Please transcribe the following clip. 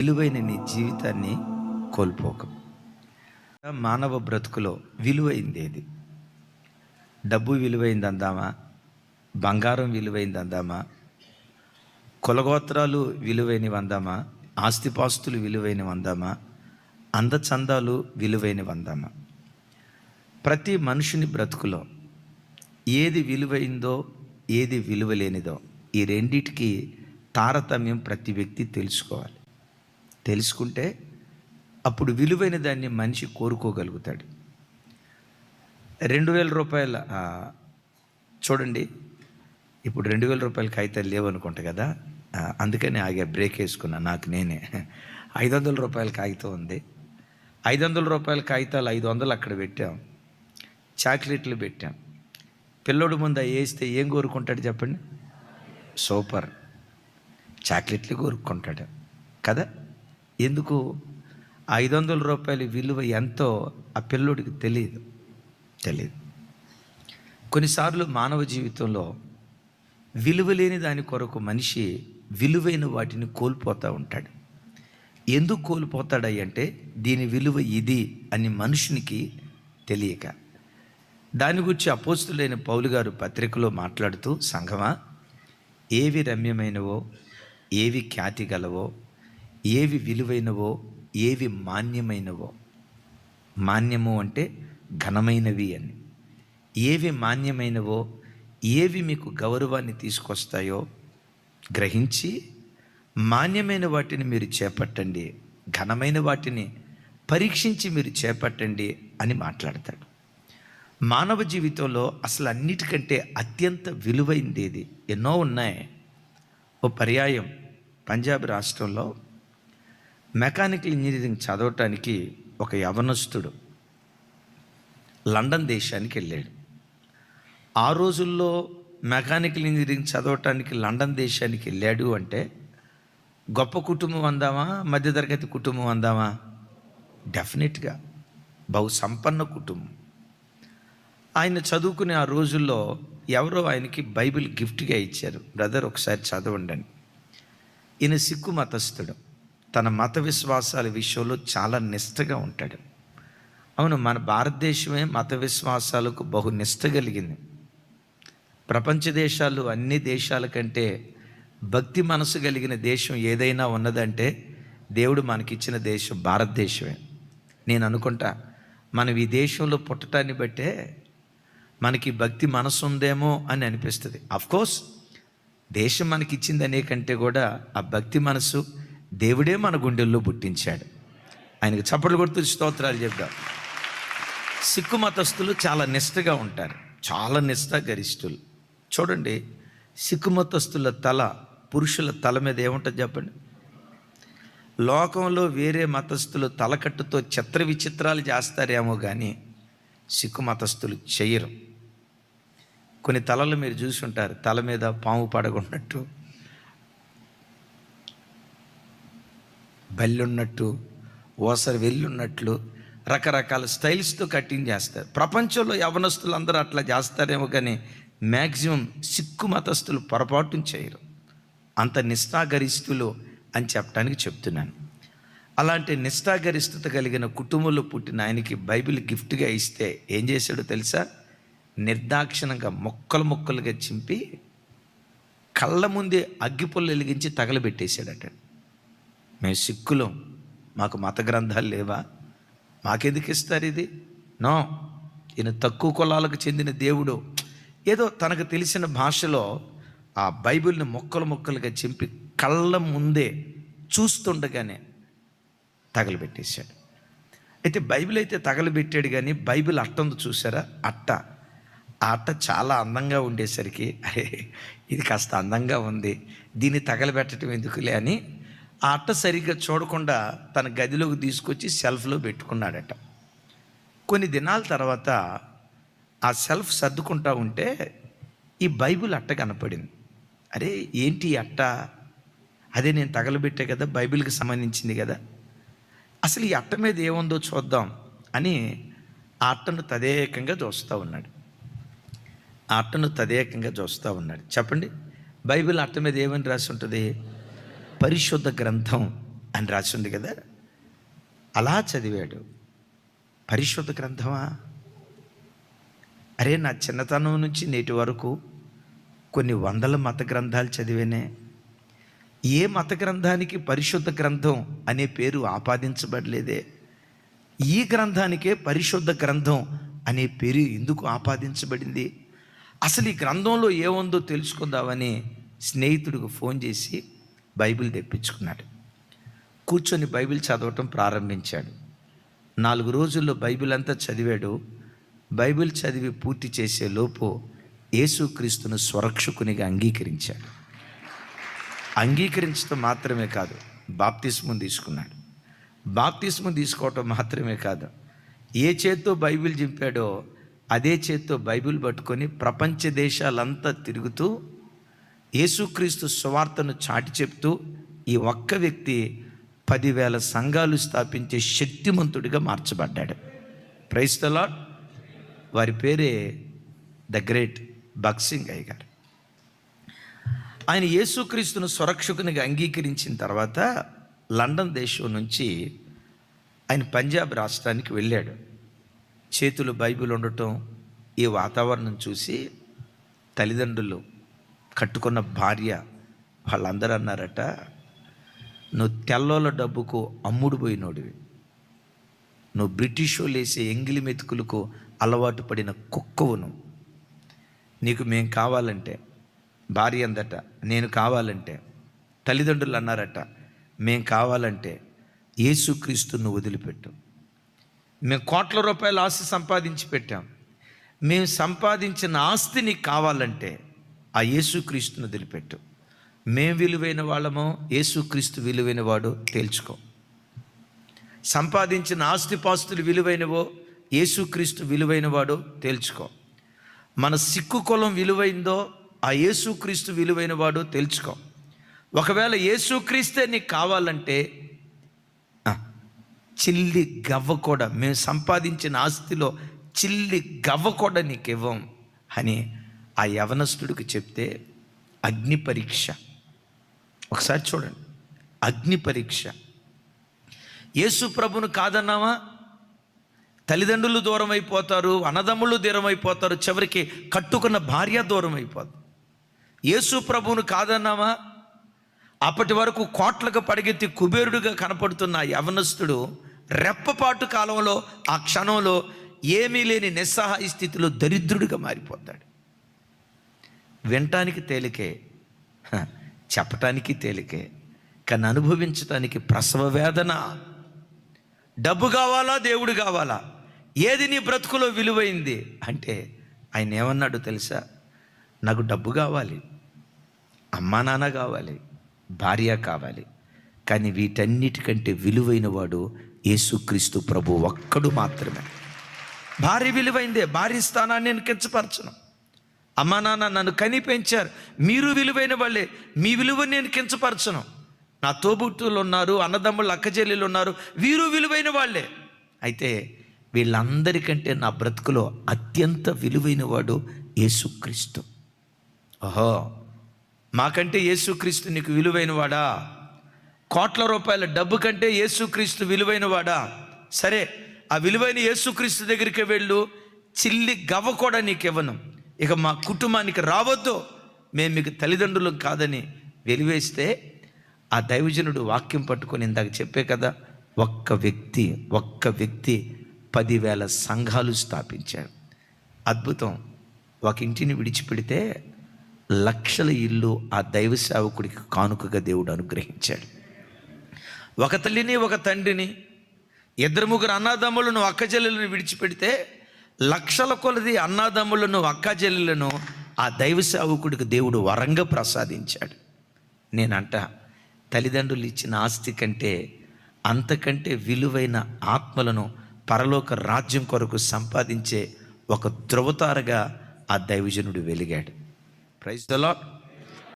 విలువైన నీ జీవితాన్ని కోల్పోక. మానవ బ్రతుకులో విలువైంది ఏది? డబ్బు విలువైంది అందామా? బంగారం విలువైంది అందామా? కులగోత్రాలు విలువైనవి అందామా? ఆస్తిపాస్తులు విలువైనవి అందామా? అందచందాలు విలువైనవి అందామా? ప్రతి మనుషుని బ్రతుకులో ఏది విలువైందో ఏది విలువలేనిదో ఈ రెండిటికి తారతమ్యం ప్రతి వ్యక్తి తెలుసుకోవాలి. తెలుసుకుంటే అప్పుడు విలువైన దాన్ని మనిషి కోరుకోగలుగుతాడు. 2000 రూపాయల చూడండి, ఇప్పుడు 2000 రూపాయల కాగితాలు లేవనుకుంటా కదా, అందుకని ఆగా బ్రేక్ వేసుకున్నా. నాకు నేనే 500 రూపాయల కాగితం ఉంది. 500 రూపాయల కాగితాలు 500 అక్కడ పెట్టాం, చాక్లెట్లు పెట్టాం. పిల్లోడు ముందు వేస్తే ఏం కోరుకుంటాడు చెప్పండి? సూపర్ చాక్లెట్లు కోరుకుంటాడు కదా. ఎందుకు? 500 రూపాయల విలువ ఎంతో ఆ పిల్లోడికి తెలియదు. కొన్నిసార్లు మానవ జీవితంలో విలువలేని దాని కొరకు మనిషి విలువైన వాటిని కోల్పోతూ ఉంటాడు. ఎందుకు కోల్పోతాడయ్యి అంటే దీని విలువ ఇది అని మనుషునికి తెలియక. దాని గురించి అపోస్తులైన పౌలు గారు పత్రికలో మాట్లాడుతూ, సంఘమా, ఏవి రమ్యమైనవో, ఏవి ఖ్యాతి గలవో, ఏవి విలువైనవో, ఏవి మాన్యమైనవో. మాన్యము అంటే ఘనమైనవి అని. ఏవి మాన్యమైనవో, ఏవి మీకు గౌరవాన్ని తీసుకొస్తాయో గ్రహించి మాన్యమైన వాటిని మీరు చేపట్టండి, ఘనమైన వాటిని పరీక్షించి మీరు చేపట్టండి అని మాట్లాడతాడు. మానవ జీవితంలో అసలు అన్నిటికంటే అత్యంత విలువైంది ఏది? ఎన్నో ఉన్నాయి. ఓ పర్యాయం పంజాబ్ రాష్ట్రంలో మెకానికల్ ఇంజనీరింగ్ చదవటానికి ఒక యవనస్తుడు లండన్ దేశానికి వెళ్ళాడు. ఆ రోజుల్లో మెకానికల్ ఇంజనీరింగ్ చదవటానికి లండన్ దేశానికి వెళ్ళాడు అంటే గొప్ప కుటుంబం అందామా, మధ్యతరగతి కుటుంబం అందామా? డెఫినెట్గా బహు సంపన్న కుటుంబం. ఆయన చదువుకునే ఆ రోజుల్లో ఎవరో ఆయనకి బైబిల్ గిఫ్ట్గా ఇచ్చారు. బ్రదర్ ఒకసారి చదవండి అని. ఈయన సిక్కు మతస్థుడు. తన మత విశ్వాసాల విషయంలో చాలా నిష్టగా ఉంటాడు. అవును, మన భారతదేశమే మత విశ్వాసాలకు బహు నిష్ట కలిగింది. ప్రపంచ దేశాలు అన్ని దేశాల కంటే భక్తి మనసు కలిగిన దేశం ఏదైనా ఉన్నదంటే దేవుడు మనకిచ్చిన దేశం భారతదేశమే. నేను అనుకుంటా మనం ఈ దేశంలో పుట్టడాన్ని బట్టే మనకి భక్తి మనసు ఉందేమో అని అనిపిస్తుంది. అఫ్కోర్స్ దేశం మనకిచ్చింది అనే కంటే కూడా ఆ భక్తి మనసు దేవుడే మన గుండెల్లో పుట్టించాడు. ఆయనకు చప్పట్లు కొడుతూ స్తోత్రాలు చెప్దాం. సిక్కు మతస్థులు చాలా నిష్టగా ఉంటారు, చాలా నిష్ఠాగరిష్ఠులు. చూడండి, సిక్కు మతస్థుల తల, పురుషుల తల మీద ఏముంటుంది చెప్పండి? లోకంలో వేరే మతస్థులు తలకట్టుతో చిత్ర విచిత్రాలు చేస్తారేమో కానీ సిక్కు మతస్థులు చెయ్యరు. కొన్ని తలలు మీరు చూసి ఉంటారు, తల మీద పాము పడగొన్నట్టు, బెల్లున్నట్టు, ఓసరి వెళ్ళున్నట్లు రకరకాల స్టైల్స్తో కటింగ్ చేస్తారు. ప్రపంచంలో యవనస్తులు అందరూ అట్లా చేస్తారేమో కానీ మ్యాక్సిమం సిక్కు మతస్థులు పొరపాటును చేయరు. అంత నిష్ఠాగరిష్ఠులు అని చెప్పడానికి చెప్తున్నాను. అలాంటి నిష్ఠాగరిష్ఠత కలిగిన కుటుంబంలో పుట్టిన ఆయనకి బైబిల్ గిఫ్ట్గా ఇస్తే ఏం చేశాడో తెలుసా? నిర్దాక్షిణంగా ముక్కలుగా చింపి కళ్ళ ముందే అగ్గిపుల్ల వెలిగించి తగలబెట్టేశాడట. మేము సిక్కులం, మాకు మత గ్రంథాలు లేవా, మాకెందుకు ఇస్తారు ఇది? నో, ఈయన తక్కువ కులాలకు చెందిన దేవుడు ఏదో తనకు తెలిసిన భాషలో ఆ బైబిల్ని ముక్కలుగా చింపి కళ్ళ ముందే చూస్తుండగానే తగలబెట్టేశాడు. అయితే బైబిల్ అయితే తగలబెట్టాడు, కానీ బైబిల్ అట్ట ఉంది చూసారా, అట్ట. ఆ అట్ట చాలా అందంగా ఉండేసరికి అరే ఇది కాస్త అందంగా ఉంది, దీన్ని తగలబెట్టడం ఎందుకులే అని ఆ అట్ట సరిగ్గా చూడకుండా తన గదిలోకి తీసుకొచ్చి సెల్ఫ్లో పెట్టుకున్నాడట. కొన్ని దినాల తర్వాత ఆ సెల్ఫ్ సర్దుకుంటా ఉంటే ఈ బైబిల్ అట్ట కనపడింది. అరే ఏంటి అట్ట? అదే నేను తగలబెట్టే కదా, బైబిల్కి సంబంధించింది కదా, అసలు ఈ అట్ట మీద ఏముందో చూద్దాం అని ఆ అట్టను తదేకంగా చూస్తూ ఉన్నాడు. చెప్పండి, బైబిల్ అట్ట మీద ఏమని రాసి ఉంటుంది? పరిశుద్ధ గ్రంథం అని రాసి ఉంది కదా. అలా చదివాడు. పరిశుద్ధ గ్రంథమా? అరే, నా చిన్నతనం నుంచి నేటి వరకు కొన్ని వందల మత గ్రంథాలు చదివేనే. ఏ మత గ్రంథానికి పరిశుద్ధ గ్రంథం అనే పేరు ఆపాదించబడలేదే. ఈ గ్రంథానికే పరిశుద్ధ గ్రంథం అనే పేరు ఎందుకు ఆపాదించబడింది? అసలు ఈ గ్రంథంలో ఏముందో తెలుసుకుందామని స్నేహితుడికి ఫోన్ చేసి బైబిల్ తెప్పించుకున్నాడు. కూర్చొని బైబిల్ చదవటం ప్రారంభించాడు. 4 రోజుల్లో బైబిల్ అంతా చదివాడు. బైబిల్ చదివి పూర్తి చేసే లోపు యేసుక్రీస్తును స్వరక్షకునిగా అంగీకరించాడు. అంగీకరించడం మాత్రమే కాదు, బాప్తిస్మం తీసుకున్నాడు. బాప్తిస్మం తీసుకోవటం మాత్రమే కాదు, ఏ చేత్తో బైబిల్ చింపాడో అదే చేత్తో బైబిల్ పట్టుకొని ప్రపంచ దేశాలంతా తిరుగుతూ యేసుక్రీస్తు సువార్తను చాటి చెప్తూ ఈ ఒక్క వ్యక్తి 10,000 సంఘాలు స్థాపించే శక్తిమంతుడిగా మార్చబడ్డాడు. Praise the lord. వారి పేరే ద గ్రేట్ భగత్సింగ్ గారు. ఆయన యేసుక్రీస్తును సురక్షకునిగా అంగీకరించిన తర్వాత లండన్ దేశం నుంచి ఆయన పంజాబ్ రాష్ట్రానికి వెళ్ళాడు. చేతులు బైబిల్ ఉండటం, ఈ వాతావరణం చూసి తల్లిదండ్రులు, కట్టుకున్న భార్య వాళ్ళందరూ అన్నారట, నువ్వు తెల్లోల డబ్బుకు అమ్ముడు పోయినోడివి, నువ్వు బ్రిటిష్ వాళ్ళు వేసే ఎంగిలి మెతుకులకు అలవాటు పడిన కుక్కవును, నీకు మేం కావాలంటే, భార్య అందట నేను కావాలంటే, తల్లిదండ్రులు అన్నారట మేం కావాలంటే యేసుక్రీస్తును వదిలిపెట్టు. మేము కోట్ల రూపాయల ఆస్తి సంపాదించి పెట్టాం, మేము సంపాదించిన ఆస్తి నీకు కావాలంటే ఆ యేసుక్రీస్తును వదిలిపెట్టు. మేం విలువైన వాళ్ళమో యేసుక్రీస్తు విలువైన వాడు తేల్చుకో. సంపాదించిన ఆస్తిపాస్తులు విలువైనవో యేసుక్రీస్తు విలువైన వాడు తేల్చుకో. మన సిక్కు కులం విలువైందో ఆ యేసుక్రీస్తు విలువైన వాడు తేల్చుకో. ఒకవేళ యేసుక్రీస్తే నీకు కావాలంటే చిల్లి గవ్వ కూడా, మేము సంపాదించిన ఆస్తిలో చిల్లి గవ్వ కూడా నీకు ఇవ్వం అని ఆ యవనస్తుడికి చెప్తే అగ్ని పరీక్ష. ఒకసారి చూడండి, అగ్ని పరీక్ష. యేసు ప్రభును కాదన్నామా తల్లిదండ్రులు దూరం అయిపోతారు, అన్నదమ్ములు దూరం అయిపోతారు, చివరికి కట్టుకున్న భార్య దూరం అయిపోతారు. యేసు ప్రభువును కాదన్నామా అప్పటి వరకు కోట్లకు పడిగెత్తి కుబేరుడుగా కనపడుతున్న యవనస్తుడు రెప్పపాటు కాలంలో, ఆ క్షణంలో ఏమీ లేని నిస్సహాయ స్థితిలో దరిద్రుడిగా మారిపోతాడు. వినటానికి తేలికే, చెప్పటానికి తేలికే, కానీ అనుభవించటానికి ప్రసవ వేదన. డబ్బు కావాలా, దేవుడు కావాలా, ఏది నీ బ్రతుకులో విలువైంది అంటే ఆయన ఏమన్నాడు తెలుసా? నాకు డబ్బు కావాలి, అమ్మా నాన్న కావాలి, భార్య కావాలి, కానీ వీటన్నిటికంటే విలువైన వాడు యేసుక్రీస్తు ప్రభు ఒక్కడు మాత్రమే. భార్య విలువైందే, భార్య స్థానాన్ని నేను కించపరచను. అమ్మా నాన్న నన్ను కని పెంచారు, మీరు విలువైన వాళ్ళే, మీ విలువని నేను కించపరచను. నా తోబుట్టులు ఉన్నారు, అన్నదమ్ముళ్ళు అక్కచెల్లెలు ఉన్నారు, వీరు విలువైన వాళ్ళే. అయితే వీళ్ళందరికంటే నా బ్రతుకులో అత్యంత విలువైన వాడు యేసుక్రీస్తు. ఓహో, మాకంటే యేసుక్రీస్తు నీకు విలువైన వాడా? కోట్ల రూపాయల డబ్బు కంటే యేసుక్రీస్తు విలువైన వాడా? సరే, ఆ విలువైన యేసుక్రీస్తు దగ్గరికి వెళ్ళు, చిల్లి గవ్వ కూడా నీకు ఇవ్వను, ఇక మా కుటుంబానికి రావద్దు, మేము మీకు తల్లిదండ్రులు కాదని వెలివేస్తే ఆ దైవజనుడు వాక్యం పట్టుకొని ఇందాక చెప్పే కదా, ఒక్క వ్యక్తి 10,000 సంఘాలు స్థాపించాడు. అద్భుతం. ఒక ఇంటిని విడిచిపెడితే లక్షల ఇల్లు ఆ దైవ సేవకుడికి కానుకగా దేవుడు అనుగ్రహించాడు. ఒక తల్లిని, ఒక తండ్రిని, 2-3 అన్నదమ్ములను, అక్కచెల్లెలను విడిచిపెడితే లక్షల కొలది అన్నదమ్ములను, అక్కచెల్లెలను ఆ దైవ సేవకుడికి దేవుడు వరంగా ప్రసాదించాడు. నేనంట తల్లిదండ్రులు ఇచ్చిన ఆస్తి కంటే అంతకంటే విలువైన ఆత్మలను పరలోక రాజ్యం కొరకు సంపాదించే ఒక ధ్రువతారగా ఆ దైవజనుడు వెలిగాడు. Praise the lord.